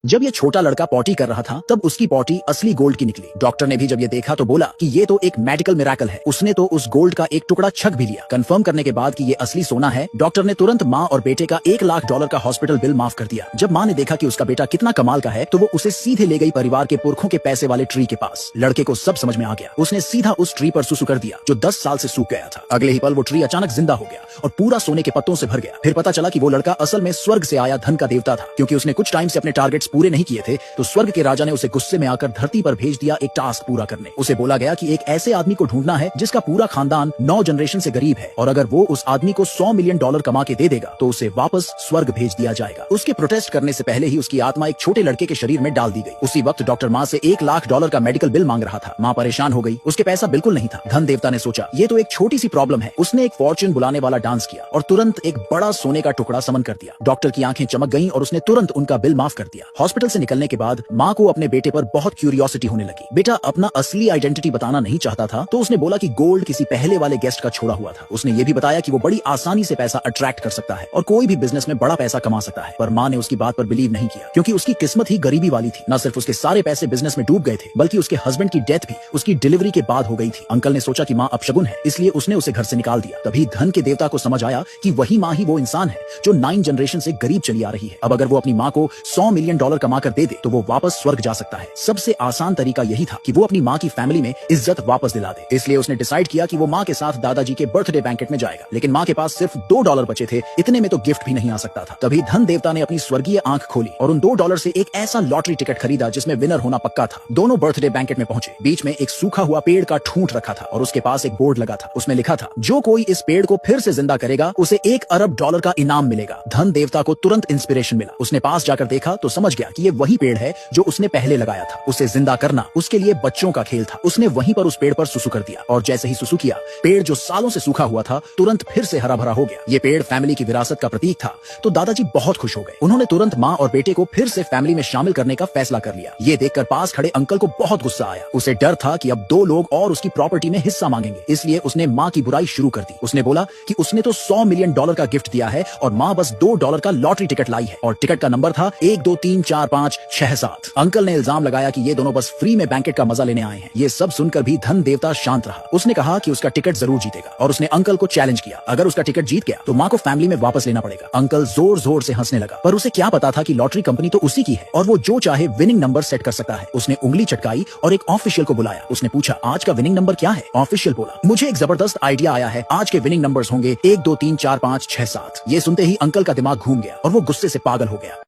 जब ये छोटा लड़का पॉटी कर रहा था तब उसकी पॉटी असली गोल्ड की निकली। डॉक्टर ने भी जब ये देखा तो बोला कि ये तो एक मेडिकल मिरेकल है। उसने तो उस गोल्ड का एक टुकड़ा छक भी लिया। कंफर्म करने के बाद कि ये असली सोना है, डॉक्टर ने तुरंत माँ और बेटे का $1 लाख का हॉस्पिटल बिल माफ कर दिया। जब माँ ने देखा कि उसका बेटा कितना कमाल का है तो वो उसे सीधे ले गई परिवार के पुरखों के पैसे वाले ट्री के पास। लड़के को सब समझ में आ गया। उसने सीधा उस ट्री पर सुसु कर दिया जो 10 साल से सूख गया था। अगले ही पल वो ट्री अचानक जिंदा हो गया और पूरा सोने के पत्तों से भर गया। फिर पता चला कि वो लड़का असल में स्वर्ग से आया धन का देवता था। क्योंकि उसने कुछ टाइम से अपने टारगेट्स पूरे नहीं किए थे तो स्वर्ग के राजा ने उसे गुस्से में आकर धरती पर भेज दिया एक टास्क पूरा करने। उसे बोला गया कि एक ऐसे आदमी को ढूंढना है जिसका पूरा खानदान 9 जनरेशन से गरीब है और अगर वो उस आदमी को $100 मिलियन कमा के दे देगा तो उसे वापस स्वर्ग भेज दिया जाएगा। उसके प्रोटेस्ट करने से पहले ही उसकी आत्मा एक छोटे लड़के के शरीर में डाल दी गई। उसी वक्त डॉक्टर माँ से $1 लाख का मेडिकल बिल मांग रहा था। माँ परेशान हो गई। उसके पैसा बिल्कुल नहीं था। धन देवता ने सोचा ये तो एक छोटी सी प्रॉब्लम है। उसने एक फॉर्च्यून बुलाने वाला डांस किया और तुरंत एक बड़ा सोने का टुकड़ा समन कर दिया। डॉक्टर की आंखें चमक गईं और उसने तुरंत उनका बिल माफ कर दिया। हॉस्पिटल से निकलने के बाद माँ को अपने बेटे पर बहुत क्यूरियोसिटी होने लगी। बेटा अपना असली आइडेंटिटी बताना नहीं चाहता था तो उसने बोला कि गोल्ड किसी पहले वाले गेस्ट का छोड़ा हुआ था। उसने ये भी बताया कि वो बड़ी आसानी से पैसा अट्रैक्ट कर सकता है और कोई भी बिजनेस में बड़ा पैसा कमा सकता है। पर माँ ने उसकी बात पर बिलीव नहीं किया क्योंकि उसकी किस्मत ही गरीबी वाली थी। न सिर्फ उसके सारे पैसे बिजनेस में डूब गए थे बल्कि उसके हस्बैंड की डेथ भी उसकी डिलीवरी के बाद हो गई थी। अंकल ने सोचा कि माँ अपशगुन है इसलिए उसने उसे घर से निकाल दिया। तभी धन के देवता को समझ आया कि वही माँ ही वो इंसान है जो 9 जनरेशन से गरीब चली आ रही है। अब अगर वो अपनी माँ को $100 मिलियन कमा कर दे दे तो वो वापस स्वर्ग जा सकता है। सबसे आसान तरीका यही था कि वो अपनी माँ की फैमिली में इज्जत वापस दिला दे। इसलिए उसने डिसाइड किया कि वो माँ के साथ दादाजी के बर्थडे बैंकेट में जाएगा। लेकिन माँ के पास सिर्फ $2 बचे थे। इतने में तो गिफ्ट भी नहीं आ सकता था। तभी धन देवता ने अपनी स्वर्गीय आंख खोली और उन $2 से एक ऐसा लॉटरी टिकट खरीदा जिसमें विनर होना पक्का था। दोनों बर्थडे बैंकेट में पहुंचे। बीच में एक सूखा हुआ पेड़ का ठूंठ रखा था और उसके पास एक बोर्ड लगा था। उसमें लिखा था जो कोई इस पेड़ को फिर से जिंदा करेगा उसे $1 अरब का इनाम मिलेगा। धन देवता को तुरंत इंस्पिरेशन मिला। उसने पास जाकर देखा तो समझ गया कि ये वही पेड़ है जो उसने पहले लगाया था। उसे जिंदा करना उसके लिए बच्चों का खेल था। उसने वहीं पर उस पेड़ पर सुसु कर दिया और जैसे ही सुसु किया पेड़ जो सालों से सूखा हुआ था तुरंत फिर से हरा भरा हो गया। ये पेड़ फैमिली की विरासत का प्रतीक था तो दादाजी बहुत खुश हो गए। उन्होंने तुरंत माँ और बेटे को फिर से फैमिली में शामिल करने का फैसला कर लिया। ये देखकर पास खड़े अंकल को बहुत गुस्सा आया। उसे डर था कि अब 2 लोग और उसकी प्रॉपर्टी में हिस्सा मांगेंगे। इसलिए उसने माँ की बुराई शुरू कर दी। उसने बोला कि उसने तो $100 मिलियन का गिफ्ट दिया है और माँ बस $2 का लॉटरी टिकट लाई है और टिकट का नंबर था 1 2 3 4 5 6 7। अंकल ने इल्जाम लगाया कि ये दोनों बस फ्री में बैंकेट का मजा लेने आए हैं। ये सब सुनकर भी धन देवता शांत रहा। उसने कहा कि उसका टिकट जरूर जीतेगा और उसने अंकल को चैलेंज किया अगर उसका टिकट जीत गया तो माँ को फैमिली में वापस लेना पड़ेगा। अंकल जोर जोर से हंसने लगा पर उसे क्या पता था कि लॉटरी कंपनी तो उसी की है और वो जो चाहे विनिंग नंबर सेट कर सकता है। उसने उंगली चटकाई और एक ऑफिशियल को बुलाया। उसने पूछा आज का विनिंग नंबर क्या है? ऑफिशियल बोला मुझे एक जबरदस्त आइडिया आया है। आज के विनिंग नंबर्स होंगे 1 2 3 4 5 6 7। ये सुनते ही अंकल का दिमाग घूम गया और वो गुस्से से पागल हो गया।